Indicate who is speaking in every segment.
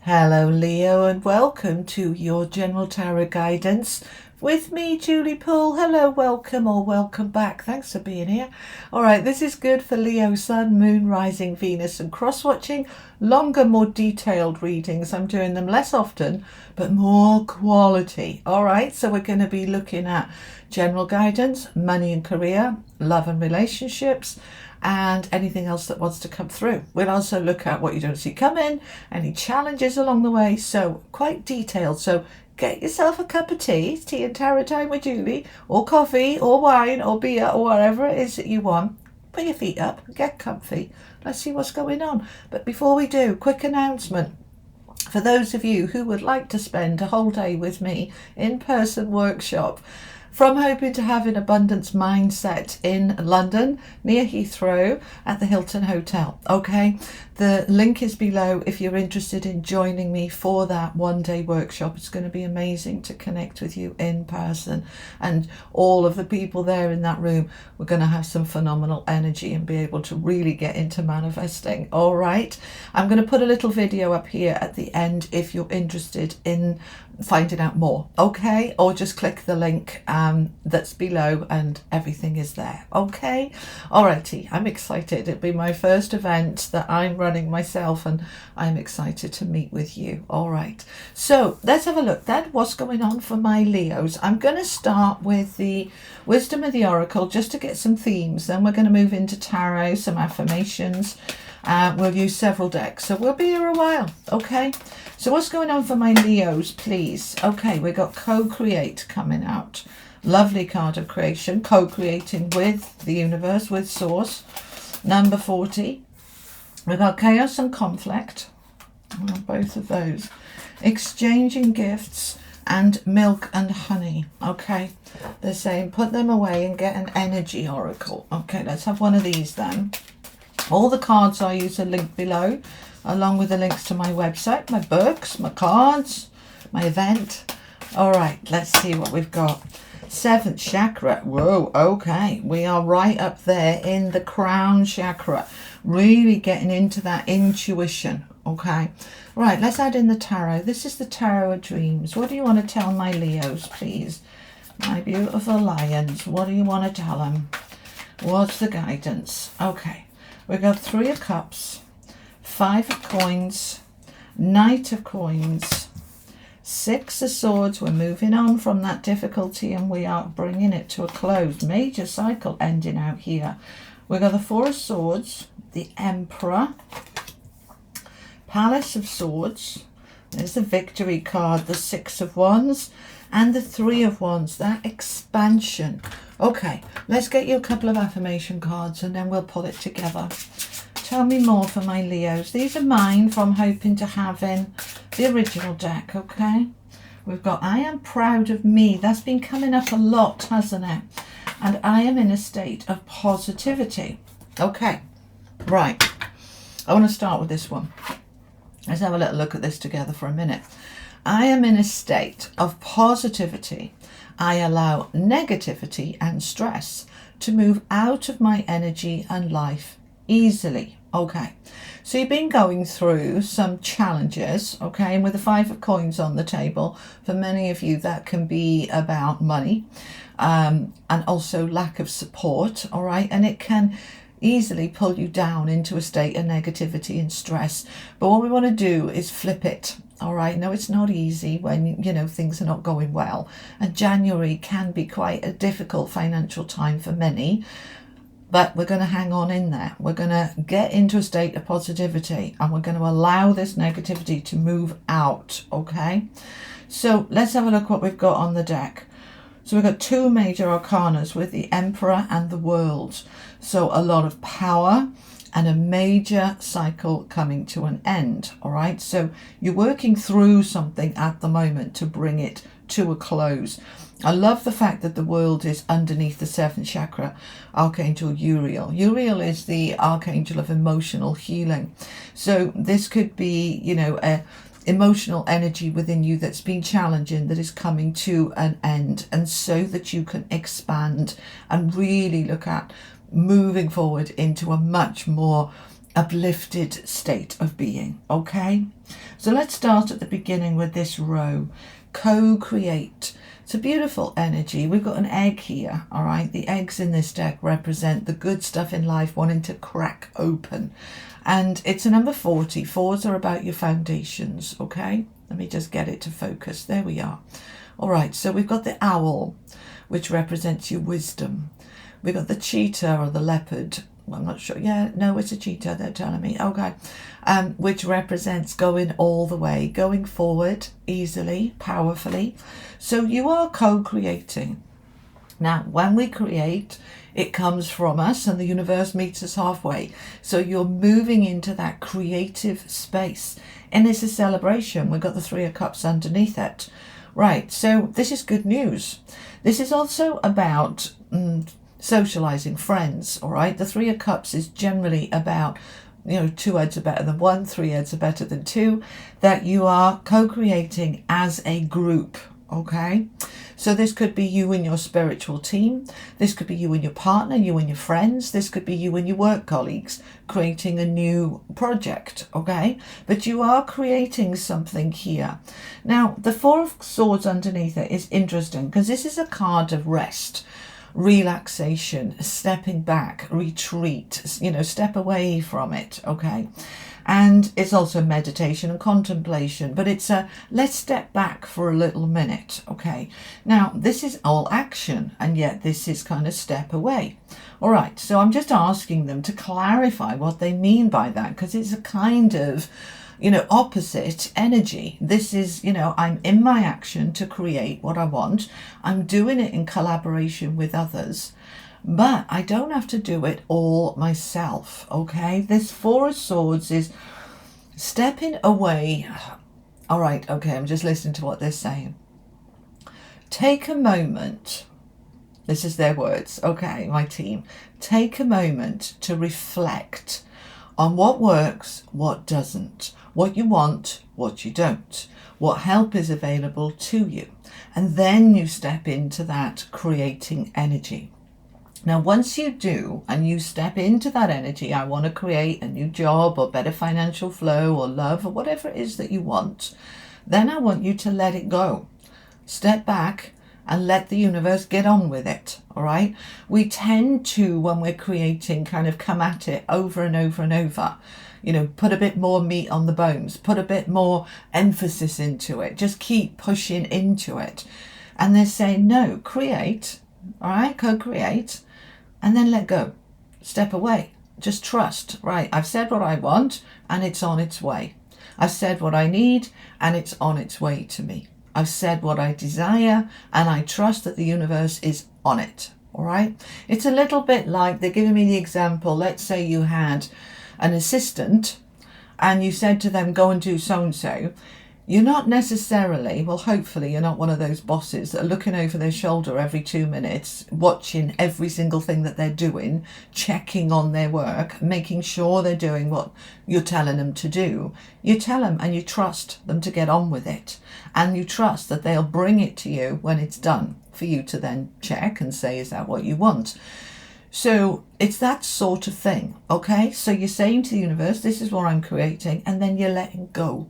Speaker 1: Hello Leo, and welcome to your general tarot guidance with me, Julie Poole. Hello, welcome or welcome back. Thanks for being here. All right, this is good for Leo, Sun, Moon, Rising, Venus and cross-watching. Longer, more detailed readings. I'm doing them less often, but more quality. All right, so we're going to be looking at general guidance, money and career, love and relationships, and anything else that wants to come through. We'll also look at what you don't see coming, any challenges along the way, so quite detailed. So get yourself a cup of tea and tarot time with Julie, or coffee or wine or beer or whatever it is that you want. Put your feet up, get comfy, let's see what's going on. But before we do, quick announcement. For those of you who would like to spend a whole day with me, in-person workshop, From Hoping to Have an Abundance Mindset in London, near Heathrow, at the Hilton Hotel. Okay, the link is below if you're interested in joining me for that one-day workshop. It's going to be amazing to connect with you in person, and all of the people there in that room, we're going to have some phenomenal energy and be able to really get into manifesting. All right, I'm going to put a little video up here at the end if you're interested in finding out more, okay, or just click the link that's below and everything is there. Okay, alrighty, I'm excited. It'll be my first event that I'm running myself, and I'm excited to meet with you. All right, so let's have a look then what's going on for my Leos. I'm going to start with the wisdom of the oracle just to get some themes, then we're going to move into tarot, some affirmations. We'll use several decks, so we'll be here a while. Okay, so what's going on for my Leos, please? Okay, we got co-create coming out. Lovely card of creation, co-creating with the universe, with source. Number 40. We've got chaos and conflict. Both of those. Exchanging gifts and milk and honey. Okay, they're saying put them away and get an energy oracle. Okay, let's have one of these then. All the cards I use are linked below, along with the links to my website, my books, my cards, my event. All right, let's see what we've got. 7th chakra. Whoa, okay. We are right up there in the crown chakra, really getting into that intuition. Okay, right, let's add in the tarot. This is the Tarot of Dreams. What do you want to tell my Leos, please? My beautiful lions, what do you want to tell them? What's the guidance? Okay. We've got 3 of Cups, 5 of Coins, Knight of Coins, 6 of Swords. We're moving on from that difficulty and we are bringing it to a close. Major cycle ending out here. We've got the 4 of Swords, the Emperor, Palace of Swords. There's the Victory card, the 6 of Wands, and the 3 of Wands, that expansion. Okay, let's get you a couple of affirmation cards and then we'll pull it together. Tell me more for my Leos. These are mine from Hoping to Have in the original deck, okay? We've got I am proud of me. That's been coming up a lot, hasn't it? And I am in a state of positivity. Okay, right. I want to start with this one. Let's have a little look at this together for a minute. I am in a state of positivity. I allow negativity and stress to move out of my energy and life easily. Okay, so you've been going through some challenges, okay, and with the 5 of Coins on the table, for many of you that can be about money and also lack of support, all right, and it can easily pull you down into a state of negativity and stress. But what we want to do is flip it. All right, no, it's not easy when, you know, things are not going well. And January can be quite a difficult financial time for many. But we're going to hang on in there. We're going to get into a state of positivity and we're going to allow this negativity to move out. Okay, so let's have a look what we've got on the deck. So we've got 2 major arcanas with the Emperor and the World. So a lot of power and a major cycle coming to an end. All right, so you're working through something at the moment to bring it to a close. I love the fact that the World is underneath the 7th chakra, Archangel Uriel. Uriel is the archangel of emotional healing. So this could be, you know, a emotional energy within you that's been challenging, that is coming to an end, and so that you can expand and really look at moving forward into a much more uplifted state of being. Okay, So let's start at the beginning with this row. Co-create. It's a beautiful energy. We've got an egg here, all right? The eggs in this deck represent the good stuff in life wanting to crack open. And it's a number 40. Fours are about your foundations, okay? Let me just get it to focus. There we are. All right, so we've got the owl, which represents your wisdom. We've got the cheetah or the leopard. Well, I'm not sure. Yeah, no, it's a cheetah, they're telling me. Okay. Which represents going all the way, going forward easily, powerfully. So you are co-creating. Now, when we create, it comes from us and the universe meets us halfway. So you're moving into that creative space. And it's a celebration. We've got the Three of Cups underneath it. Right, so this is good news. This is also about socializing, friends, all right? The Three of Cups is generally about, you know, two heads are better than one, three heads are better than two, that you are co-creating as a group, okay? So this could be you and your spiritual team. This could be you and your partner, you and your friends. This could be you and your work colleagues creating a new project, okay? But you are creating something here. Now, the Four of Swords underneath it is interesting because this is a card of rest, relaxation, stepping back, retreat, you know, step away from it, okay? And it's also meditation and contemplation, but it's a let's step back for a little minute, okay? Now, this is all action, and yet this is kind of step away. All right, so I'm just asking them to clarify what they mean by that, because it's a kind of, you know, opposite energy. This is, you know, I'm in my action to create what I want. I'm doing it in collaboration with others. But I don't have to do it all myself, okay? This Four of Swords is stepping away. All right, okay, I'm just listening to what they're saying. Take a moment. This is their words, okay, my team. Take a moment to reflect on what works, what doesn't, what you want, what you don't, what help is available to you. And then you step into that creating energy. Now, once you do, and you step into that energy, I want to create a new job or better financial flow or love or whatever it is that you want, then I want you to let it go. Step back and let the universe get on with it, all right? We tend to, when we're creating, kind of come at it over and over and over. You know, put a bit more meat on the bones, put a bit more emphasis into it, just keep pushing into it. And they're saying, no, create, all right, co-create. And then let go, step away, just trust, right? I've said what I want and it's on its way. I've said what I need and it's on its way to me. I've said what I desire and I trust that the universe is on it, all right? It's a little bit like, they're giving me the example, let's say you had an assistant and you said to them, go and do so-and-so. You're not necessarily, well, hopefully you're not one of those bosses that are looking over their shoulder every 2 minutes, watching every single thing that they're doing, checking on their work, making sure they're doing what you're telling them to do. You tell them and you trust them to get on with it. And you trust that they'll bring it to you when it's done for you to then check and say, is that what you want? So it's that sort of thing, okay? So you're saying to the universe, this is what I'm creating, and then you're letting go.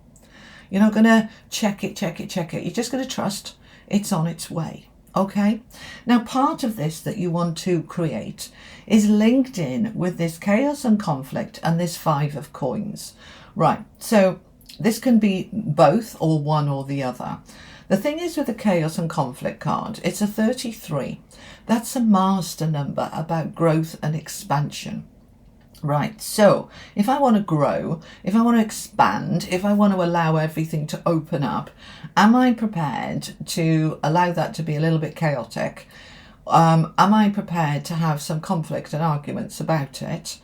Speaker 1: You're not going to check it. You're just going to trust it's on its way, okay? Now, part of this that you want to create is linked in with this chaos and conflict and this Five of Coins. Right, so this can be both or one or the other. The thing is with the chaos and conflict card, it's a 33. That's a master number about growth and expansion. Right, so if I want to grow, if I want to expand, if I want to allow everything to open up, am I prepared to allow that to be a little bit chaotic? Am I prepared to have some conflict and arguments about it?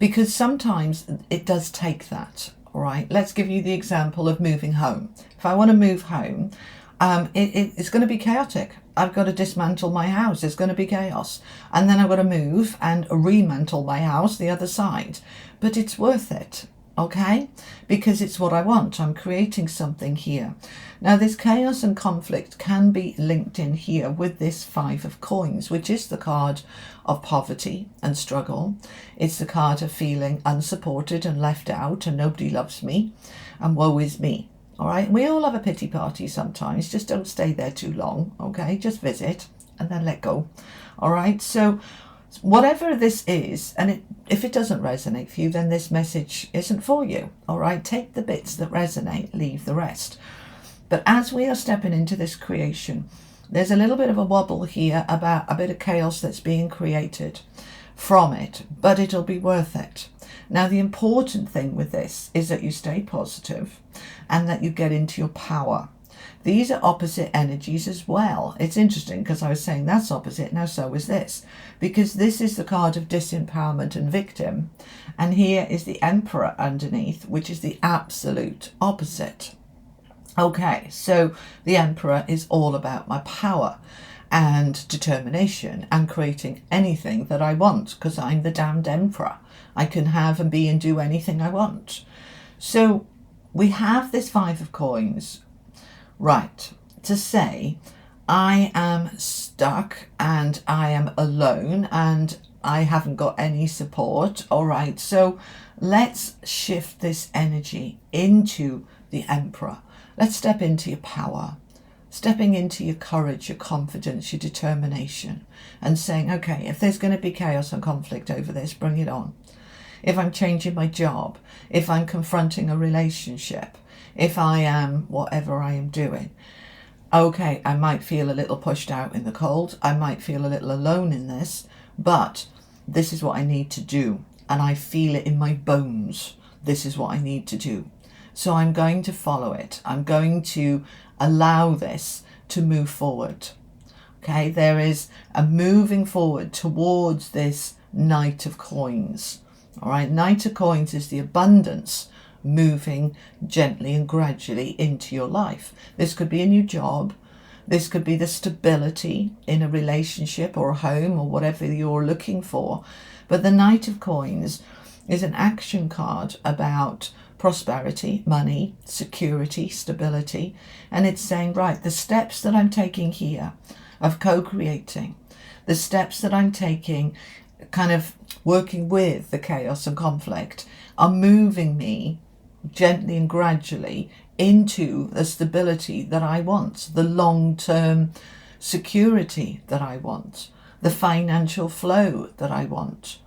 Speaker 1: Because sometimes it does take that, all right? Let's give you the example of moving home. If I want to move home, it's going to be chaotic. I've got to dismantle my house. There's going to be chaos. And then I've got to move and remantle my house the other side. But it's worth it, okay? Because it's what I want. I'm creating something here. Now, this chaos and conflict can be linked in here with this Five of Coins, which is the card of poverty and struggle. It's the card of feeling unsupported and left out and nobody loves me. and woe is me. All right, and we all have a pity party sometimes. Just don't stay there too long, okay? Just visit and then let go. All right, so whatever this is, and if it doesn't resonate for you, then this message isn't for you. All right, take the bits that resonate, leave the rest. But as we are stepping into this creation, there's a little bit of a wobble here about a bit of chaos that's being created from it, but it'll be worth it. Now, the important thing with this is that you stay positive and that you get into your power. These are opposite energies as well. It's interesting because I was saying that's opposite, now so is this. Because this is the card of disempowerment and victim. And here is the Emperor underneath, which is the absolute opposite. Okay, so the Emperor is all about my power and determination and creating anything that I want, because I'm the damned Emperor. I can have and be and do anything I want. So we have this Five of Coins, right, to say I am stuck and I am alone and I haven't got any support. All right, so let's shift this energy into the Emperor. Let's step into your power, stepping into your courage, your confidence, your determination, and saying, okay, if there's going to be chaos and conflict over this, bring it on. If I'm changing my job, if I'm confronting a relationship, if I am whatever I am doing, okay, I might feel a little pushed out in the cold, I might feel a little alone in this, but this is what I need to do, and I feel it in my bones. This is what I need to do. So I'm going to follow it. I'm going to allow this to move forward. Okay, there is a moving forward towards this Knight of Coins. All right, Knight of Coins is the abundance moving gently and gradually into your life. This could be a new job. This could be the stability in a relationship or a home or whatever you're looking for. But the Knight of Coins is an action card about prosperity, money, security, stability. And it's saying, right, the steps that I'm taking here of co-creating, the steps that I'm taking, kind of working with the chaos and conflict, are moving me gently and gradually into the stability that I want, the long-term security that I want, the financial flow that I want.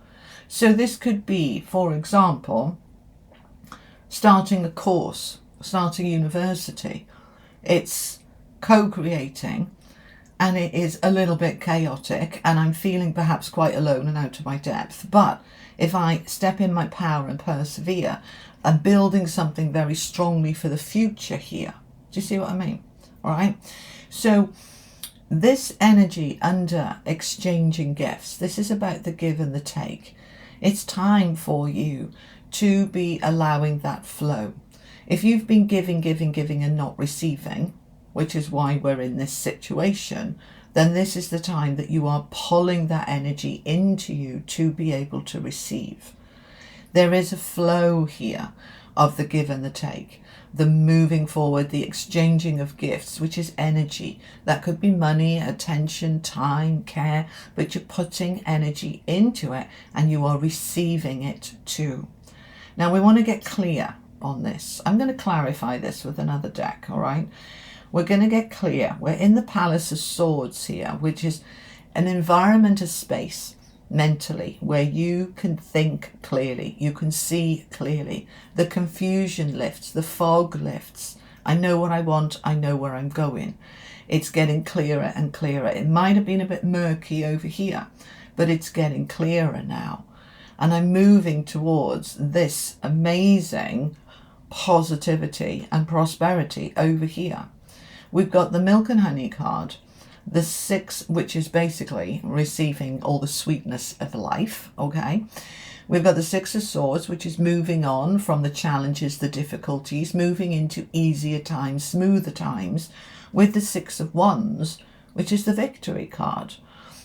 Speaker 1: So this could be, for example, starting a course, starting university. It's co-creating and it is a little bit chaotic and I'm feeling perhaps quite alone and out of my depth. But if I step in my power and persevere, I'm building something very strongly for the future here. Do you see what I mean? All right. So this energy under exchanging gifts, this is about the give and the take. It's time for you to be allowing that flow. If you've been giving and not receiving, which is why we're in this situation, then this is the time that you are pulling that energy into you to be able to receive. There is a flow here of the give and the take, the moving forward, the exchanging of gifts, which is energy. That could be money, attention, time, care, but you're putting energy into it and you are receiving it too. Now we want to get clear on this. I'm going to clarify this with another deck, all right? We're going to get clear. We're in the Palace of Swords here, which is an environment, a space mentally where you can think clearly, you can see clearly. The confusion lifts, the fog lifts. I know what I want, I know where I'm going. It's getting clearer and clearer. It might have been a bit murky over here, but it's getting clearer now. And I'm moving towards this amazing positivity and prosperity over here. We've got the Milk and Honey card, the 6, which is basically receiving all the sweetness of life, okay? We've got the 6 of Swords, which is moving on from the challenges, the difficulties, moving into easier times, smoother times, with the 6 of Wands, which is the victory card.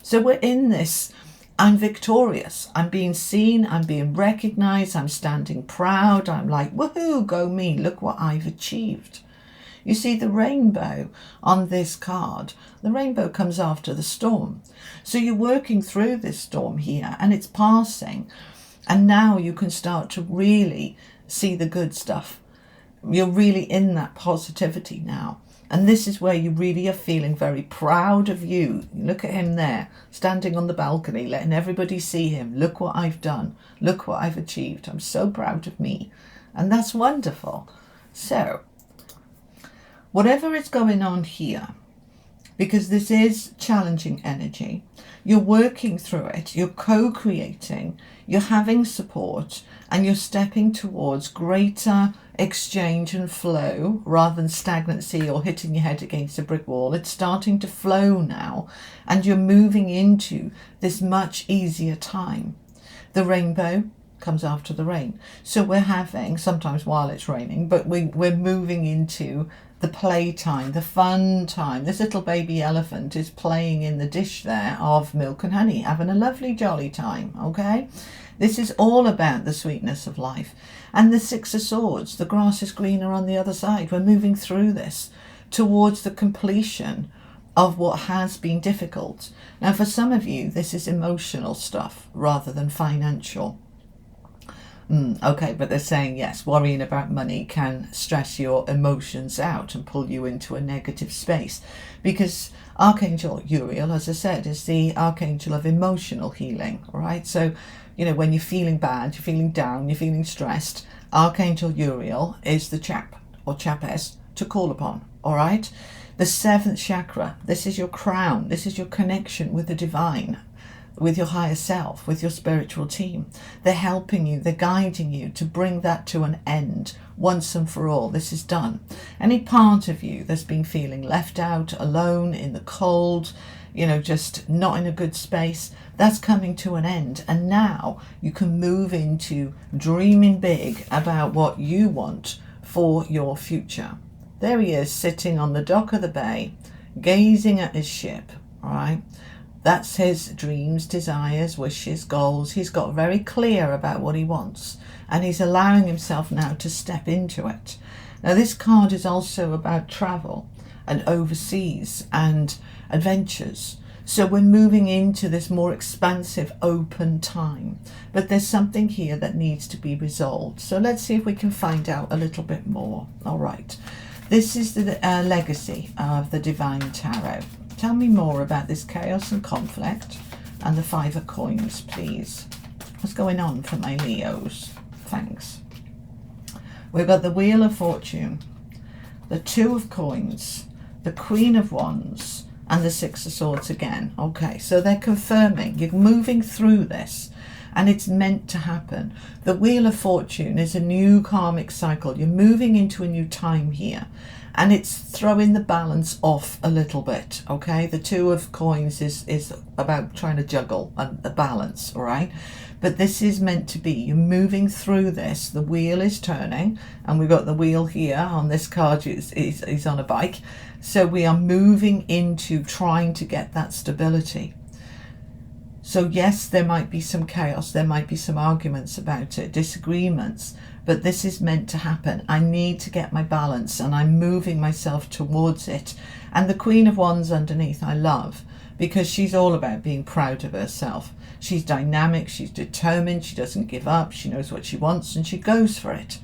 Speaker 1: So we're in this, I'm victorious, I'm being seen, I'm being recognized, I'm standing proud, I'm like, woohoo, go me, look what I've achieved. You see the rainbow on this card. The rainbow comes after the storm. So you're working through this storm here and it's passing. And now you can start to really see the good stuff. you're really in that positivity now. And this is where you really are feeling very proud of you. Look at him there, standing on the balcony, letting everybody see him. Look what I've done. Look what I've achieved. I'm so proud of me. And that's wonderful. So, whatever is going on here, because this is challenging energy, you're working through it, you're co-creating, you're having support, and you're stepping towards greater exchange and flow rather than stagnancy or hitting your head against a brick wall. It's starting to flow now, and you're moving into this much easier time. The rainbow comes after the rain. So we're having, sometimes while it's raining, but we're moving into the playtime, the fun time. This little baby elephant is playing in the dish there of milk and honey, having a lovely jolly time, okay? This is all about the sweetness of life. And the Six of Swords, the grass is greener on the other side. We're moving through this towards the completion of what has been difficult. Now, for some of you, this is emotional stuff rather than financial. Okay, but they're saying, yes, worrying about money can stress your emotions out and pull you into a negative space, because Archangel Uriel, as I said, is the archangel of emotional healing, all right? So, you know, when you're feeling bad, you're feeling down, you're feeling stressed, Archangel Uriel is the chap or chapess to call upon, all right? The seventh chakra, this is your crown, this is your connection with the divine, with your higher self, with your spiritual team. They're helping you, they're guiding you to bring that to an end once and for all. This is done. Any part of you that's been feeling left out, alone, in the cold, you know, just not in a good space, that's coming to an end. And now you can move into dreaming big about what you want for your future. There he is, sitting on the dock of the bay, gazing at his ship, all right? That's his dreams, desires, wishes, goals. He's got very clear about what he wants, and he's allowing himself now to step into it. Now, this card is also about travel and overseas and adventures. So we're moving into this more expansive, open time. But there's something here that needs to be resolved. So let's see if we can find out a little bit more. All right. This is the legacy of the Divine Tarot. Tell me more about this chaos and conflict and the Five of Coins, please. What's going on for my Leos? Thanks. We've got the Wheel of Fortune, the Two of Coins, the Queen of Wands, and the Six of Swords again. Okay, so they're confirming you're moving through this, and it's meant to happen. The Wheel of Fortune is a new karmic cycle. You're moving into a new time here, and it's throwing the balance off a little bit, okay? The Two of Coins is about trying to juggle the balance, all right? But this is meant to be. You're moving through this. The wheel is turning, and we've got the wheel here on this card. He's on a bike. So we are moving into trying to get that stability. So yes, there might be some chaos. There might be some arguments about it, disagreements. But this is meant to happen. I need to get my balance, and I'm moving myself towards it. And the Queen of Wands underneath I love, because she's all about being proud of herself. She's dynamic, she's determined, she doesn't give up, she knows what she wants, and she goes for it.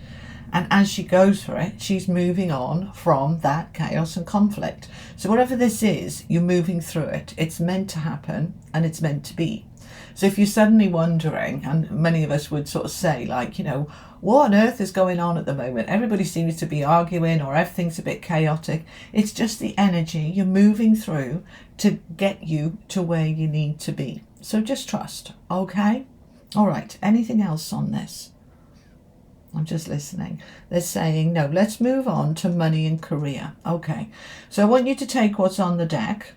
Speaker 1: And as she goes for it, she's moving on from that chaos and conflict. So whatever this is, you're moving through it. It's meant to happen, and it's meant to be. So if you're suddenly wondering, and many of us would sort of say, like, you know, what on earth is going on at the moment? Everybody seems to be arguing, or everything's a bit chaotic. It's just the energy you're moving through to get you to where you need to be. So just trust, okay? All right, anything else on this? I'm just listening. They're saying, no, let's move on to money and career. Okay, so I want you to take what's on the deck,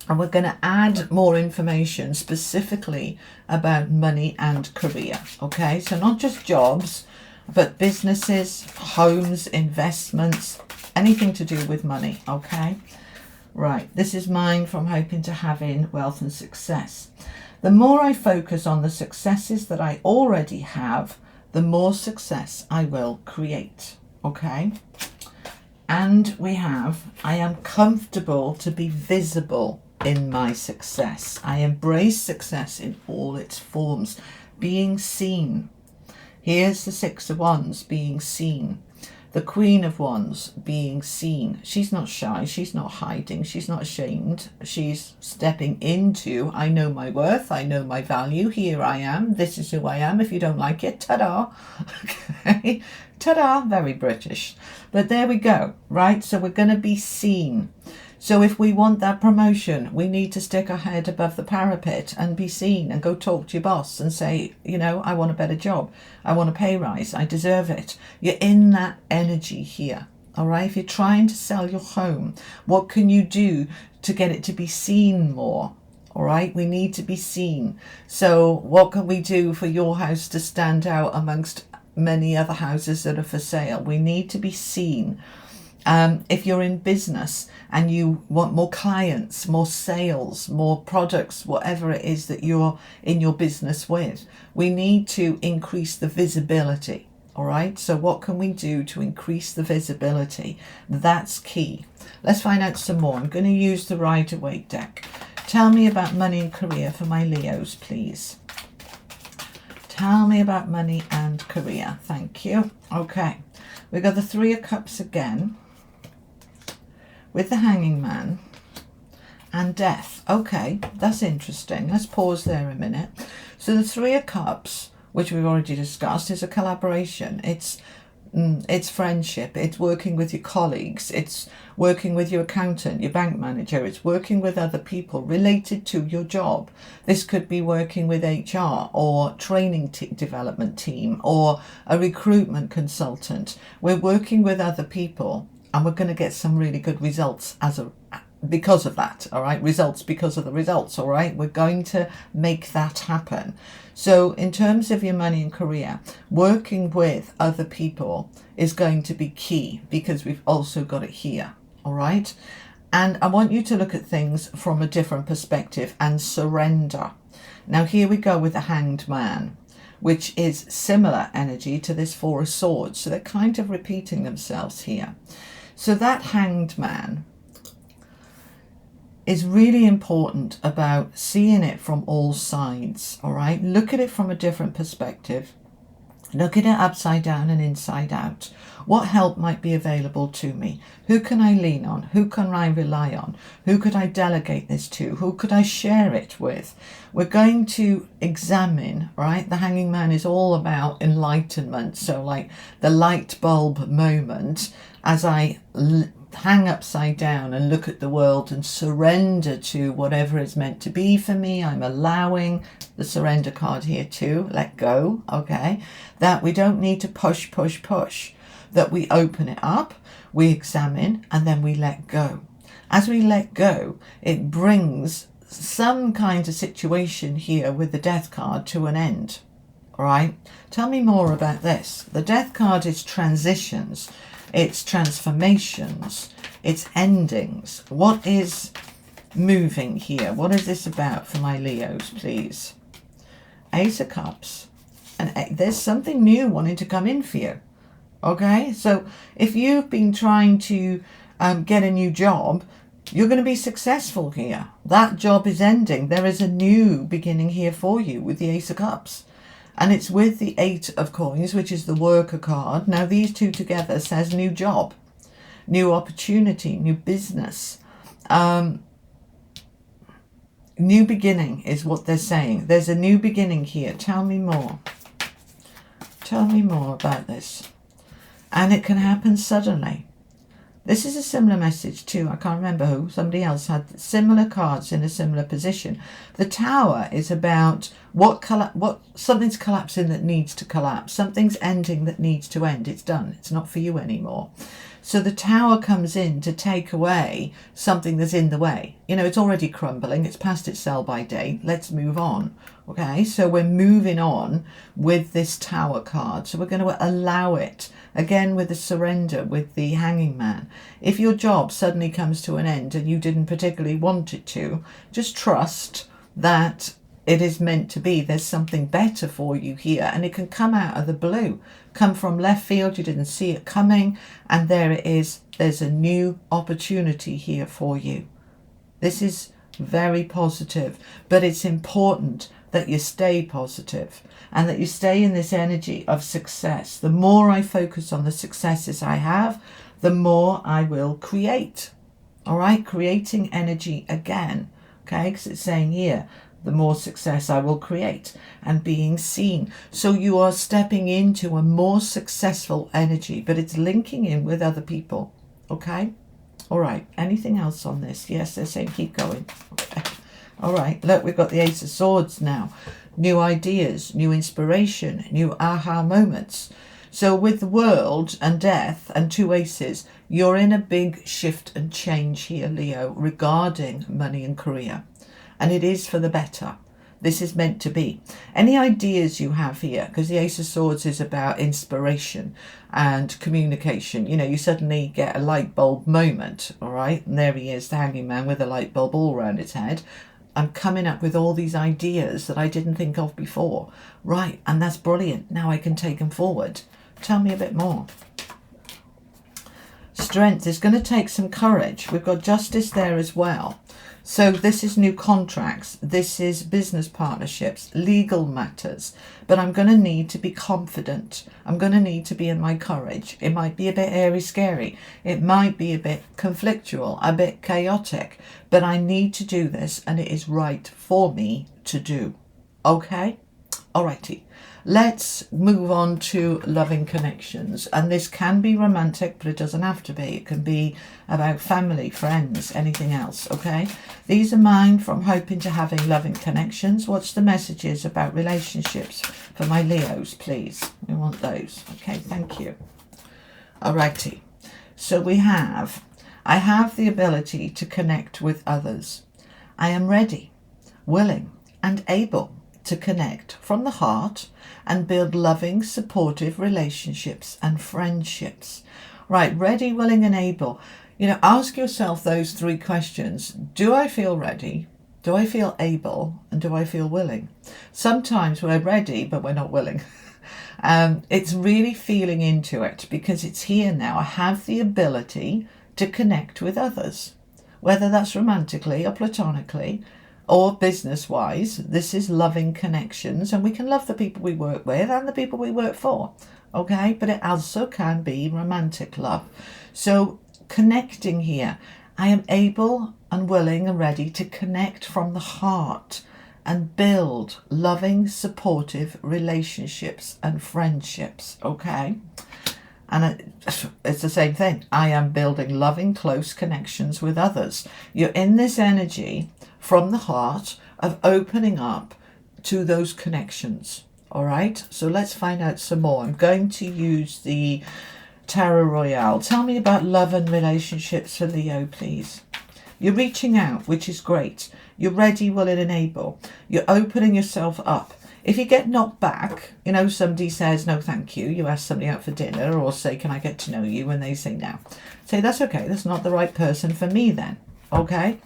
Speaker 1: and we're going to add more information specifically about money and career. Okay, so not just jobs, but businesses, homes, investments, anything to do with money. Okay, right. This is mine from hoping to having wealth and success. The more I focus on the successes that I already have, the more success I will create. Okay. And we have, I am comfortable to be visible in my success. I embrace success in all its forms. Being seen. Here's the Six of Wands, being seen. The Queen of Wands being seen. She's not shy. She's not hiding. She's not ashamed. She's stepping into, I know my worth. I know my value. Here I am. This is who I am. If you don't like it, ta-da. Okay. Ta-da. Very British. But there we go. Right. So we're going to be seen. So if we want that promotion, we need to stick our head above the parapet and be seen and go talk to your boss and say, you know, I want a better job. I want a pay rise. I deserve it. You're in that energy here. All right. If you're trying to sell your home, what can you do to get it to be seen more? All right. We need to be seen. So what can we do for your house to stand out amongst many other houses that are for sale? We need to be seen. If you're in business and you want more clients, more sales, more products, whatever it is that you're in your business with, we need to increase the visibility. All right. So what can we do to increase the visibility? That's key. Let's find out some more. I'm going to use the Rider-Waite deck. Tell me about money and career for my Leos, please. Tell me about money and career. Thank you. Okay. We've got the Three of Cups again, with the Hanging Man and Death. Okay, that's interesting. Let's pause there a minute. So the Three of Cups, which we've already discussed, is a collaboration. It's friendship. It's working with your colleagues. It's working with your accountant, your bank manager. It's working with other people related to your job. This could be working with HR or training development team or a recruitment consultant. We're working with other people, and we're going to get some really good results because of that. All right. Results because of the results. All right. We're going to make that happen. So in terms of your money and career, working with other people is going to be key, because we've also got it here. All right. And I want you to look at things from a different perspective and surrender. Now here we go with the Hanged Man, which is similar energy to this Four of Swords. So they're kind of repeating themselves here. So that Hanged Man is really important about seeing it from all sides. All right. Look at it from a different perspective. Look at it upside down and inside out. What help might be available to me? Who can I lean on? Who can I rely on? Who could I delegate this to? Who could I share it with? We're going to examine, right? The Hanging Man is all about enlightenment. So like the light bulb moment, as I hang upside down and look at the world and surrender to whatever is meant to be for me. I'm allowing the surrender card here too. Let go. Okay. That we don't need to push. That we open it up, we examine, and then we let go. As we let go, it brings some kind of situation here with the Death card to an end. All right. Tell me more about this. The Death card is transitions. It's transformations, it's endings. What is moving here? What is this about for my Leos, please? Ace of Cups. And there's something new wanting to come in for you. Okay, so if you've been trying to get a new job, you're going to be successful here. That job is ending. There is a new beginning here for you with the Ace of Cups. And it's with the Eight of Coins, which is the Worker card. Now, these two together says new job, new opportunity, new business. New beginning is what they're saying. There's a new beginning here. Tell me more. Tell me more about this. And it can happen suddenly. This is a similar message too. I can't remember who. Somebody else had similar cards in a similar position. The Tower is about what something's collapsing that needs to collapse. Something's ending that needs to end. It's done. It's not for you anymore. So the Tower comes in to take away something that's in the way. You know, it's already crumbling. It's past its sell-by date. Let's move on. Okay, so we're moving on with this Tower card. So we're going to allow it. Again, with the surrender, with the Hanging Man. If your job suddenly comes to an end and you didn't particularly want it to, just trust that it is meant to be. There's something better for you here, and it can come out of the blue, come from left field. You didn't see it coming, and there it is. There's a new opportunity here for you. This is very positive, but it's important that you stay positive and that you stay in this energy of success. The more I focus on the successes I have, the more I will create. All right, creating energy again. Okay, because it's saying here, the more success I will create, and being seen. So you are stepping into a more successful energy, but it's linking in with other people. Okay. All right. Anything else on this? Yes, they're saying keep going. Okay. All right. Look, we've got the Ace of Swords now. New ideas, new inspiration, new aha moments. So with the world and death and two aces, you're in a big shift and change here, Leo, regarding money and career. And it is for the better. This is meant to be. Any ideas you have here, because the Ace of Swords is about inspiration and communication. You know, you suddenly get a light bulb moment, all right? And there he is, the hanging man with a light bulb all around his head. I'm coming up with all these ideas that I didn't think of before. Right, and that's brilliant. Now I can take them forward. Tell me a bit more. Strength is going to take some courage. We've got justice there as well. So this is new contracts, this is business partnerships, legal matters, but I'm going to need to be confident. I'm going to need to be in my courage. It might be a bit airy scary. It might be a bit conflictual, a bit chaotic, but I need to do this and it is right for me to do. Okay? Alrighty. Let's move on to loving connections. And this can be romantic, but it doesn't have to be. It can be about family, friends, anything else, okay? These are mine from hoping to having loving connections. What's the messages about relationships for my Leos, please? We want those. Okay, thank you. Alrighty. So I have the ability to connect with others. I am ready, willing, and able to connect from the heart and build loving, supportive relationships and friendships. Right, ready, willing, and able. You know, ask yourself those three questions. Do I feel ready? Do I feel able? And do I feel willing? Sometimes we're ready, but we're not willing. It's really feeling into it because it's here now. I have the ability to connect with others, whether that's romantically or platonically, or business-wise. This is loving connections, and we can love the people we work with and the people we work for, okay? But it also can be romantic love. So connecting here, I am able and willing and ready to connect from the heart and build loving, supportive relationships and friendships, okay? And it's the same thing. I am building loving, close connections with others. You're in this energy from the heart of opening up to those connections. All right, so let's find out some more. I'm going to use the Tarot Royale. Tell me about love and relationships for Leo, please. You're reaching out, which is great. You're ready, willing, and able. You're opening yourself up. If you get knocked back, you know, somebody says no thank you, you ask somebody out for dinner, or say can I get to know you, and they say no. Say that's okay, that's not the right person for me then. Okay?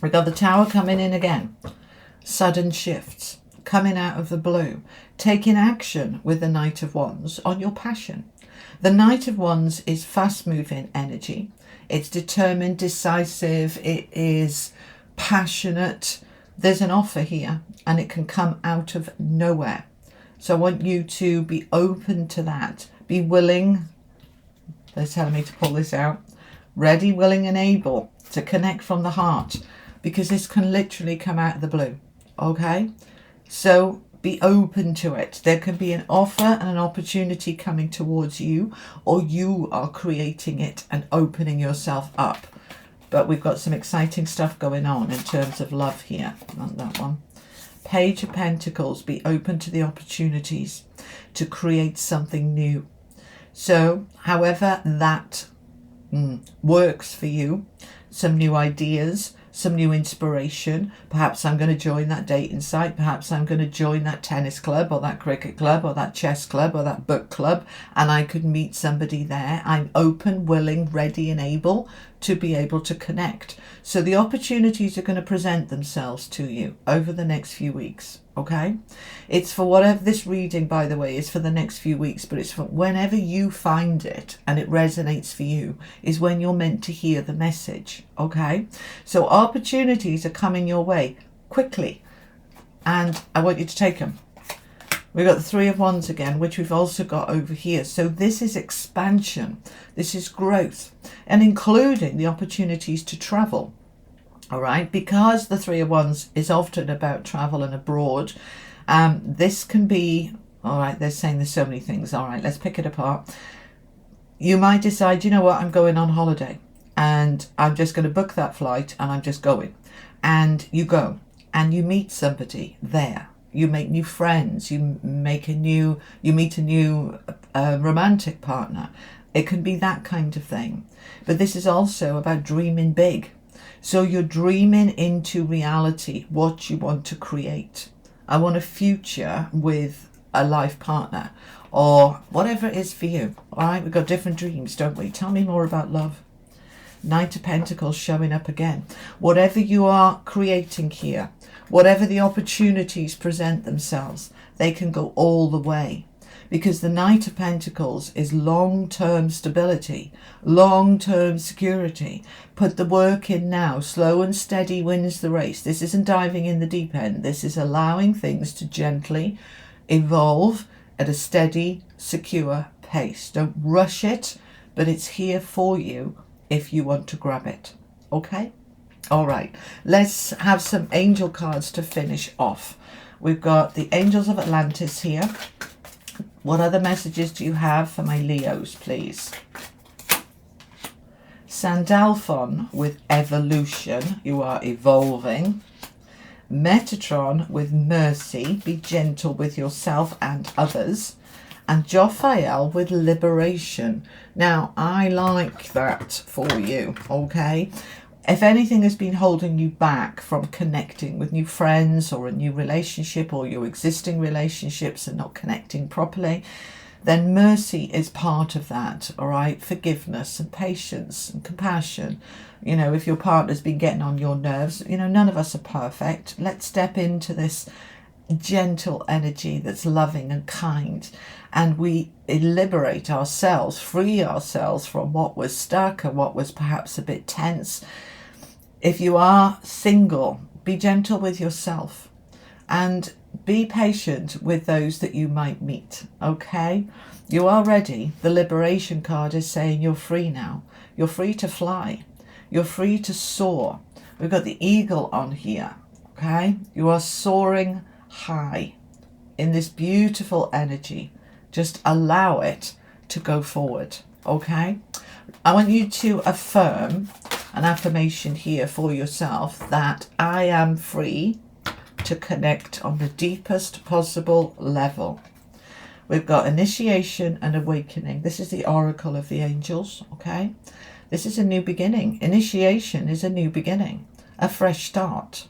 Speaker 1: We got the Tower coming in again. Sudden shifts, coming out of the blue. Taking action with the Knight of Wands on your passion. The Knight of Wands is fast-moving energy. It's determined, decisive. It is passionate. There's an offer here, and it can come out of nowhere. So I want you to be open to that. Be willing. They're telling me to pull this out. Ready, willing, and able to connect from the heart. Because this can literally come out of the blue, okay? So be open to it. There can be an offer and an opportunity coming towards you, or you are creating it and opening yourself up. But we've got some exciting stuff going on in terms of love here. Not that one. Page of Pentacles. Be open to the opportunities to create something new. So however that works for you, some new ideas, some new inspiration. Perhaps I'm going to join that dating site. Perhaps I'm going to join that tennis club or that cricket club or that chess club or that book club, and I could meet somebody there. I'm open, willing, ready, and able to be able to connect. So the opportunities are going to present themselves to you over the next few weeks. Okay, it's for whatever this reading, by the way, is for the next few weeks, but it's for whenever you find it and it resonates for you is when you're meant to hear the message. Okay, so opportunities are coming your way quickly. and I want you to take them. We've got the Three of Wands again, which we've also got over here. So this is expansion, this is growth, and including the opportunities to travel. All right, because the Three of Wands is often about travel and abroad, this can be, all right, they're saying there's so many things. All right, let's pick it apart. You might decide, you know what, I'm going on holiday and I'm just going to book that flight and I'm just going. And you go and you meet somebody there. You make new friends, you meet a new romantic partner. It can be that kind of thing. But this is also about dreaming big. So you're dreaming into reality what you want to create. I want a future with a life partner or whatever it is for you. All right, we've got different dreams, don't we? Tell me more about love. Knight of Pentacles showing up again. Whatever you are creating here, whatever the opportunities present themselves, they can go all the way. Because the Knight of Pentacles is long-term stability, long-term security. Put the work in now. Slow and steady wins the race. This isn't diving in the deep end. This is allowing things to gently evolve at a steady, secure pace. Don't rush it, but it's here for you if you want to grab it. Okay? All right. Let's have some angel cards to finish off. We've got the Angels of Atlantis here. What other messages do you have for my Leos, please? Sandalphon with evolution. You are evolving. Metatron with mercy. Be gentle with yourself and others. And Jophiel with liberation. Now, I like that for you, okay? If anything has been holding you back from connecting with new friends or a new relationship, or your existing relationships are not connecting properly, then mercy is part of that, all right? Forgiveness and patience and compassion. You know, if your partner's been getting on your nerves, you know, none of us are perfect. Let's step into this gentle energy that's loving and kind, and we liberate ourselves, free ourselves from what was stuck and what was perhaps a bit tense. If you are single, be gentle with yourself and be patient with those that you might meet, okay? You are ready. The liberation card is saying you're free now. You're free to fly. You're free to soar. We've got the eagle on here, okay? You are soaring high in this beautiful energy. Just allow it to go forward, okay? I want you to affirm an affirmation here for yourself that I am free to connect on the deepest possible level. We've got initiation and awakening. This is the oracle of the angels, okay? This is a new beginning. Initiation is a new beginning, a fresh start.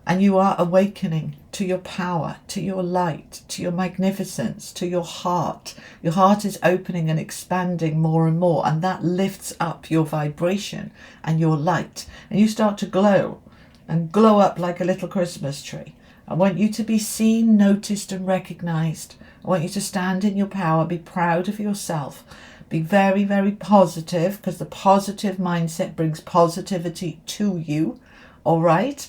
Speaker 1: And you are awakening to your power, to your light, to your magnificence, to your heart. Your heart is opening and expanding more and more, and that lifts up your vibration and your light. And you start to glow and glow up like a little Christmas tree. I want you to be seen, noticed, and recognized. I want you to stand in your power, be proud of yourself. Be very, very positive, because the positive mindset brings positivity to you, all right?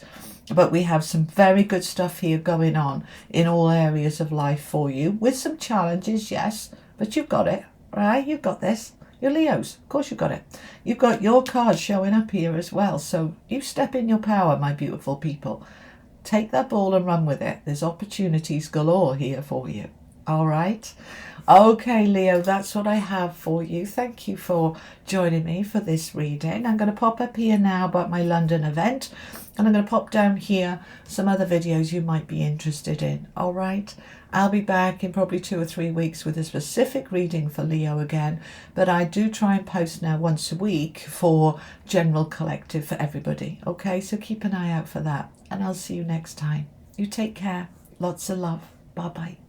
Speaker 1: But we have some very good stuff here going on in all areas of life for you, with some challenges, yes, but you've got it, right? You've got this. You're Leos. Of course you've got it. You've got your cards showing up here as well. So you step in your power, my beautiful people. Take that ball and run with it. There's opportunities galore here for you. All right. Okay, Leo, that's what I have for you. Thank you for joining me for this reading. I'm going to pop up here now about my London event, and I'm going to pop down here some other videos you might be interested in. All right. I'll be back in probably 2 or 3 weeks with a specific reading for Leo again, but I do try and post now once a week for general collective for everybody. Okay, so keep an eye out for that, and I'll see you next time. You take care. Lots of love. Bye-bye.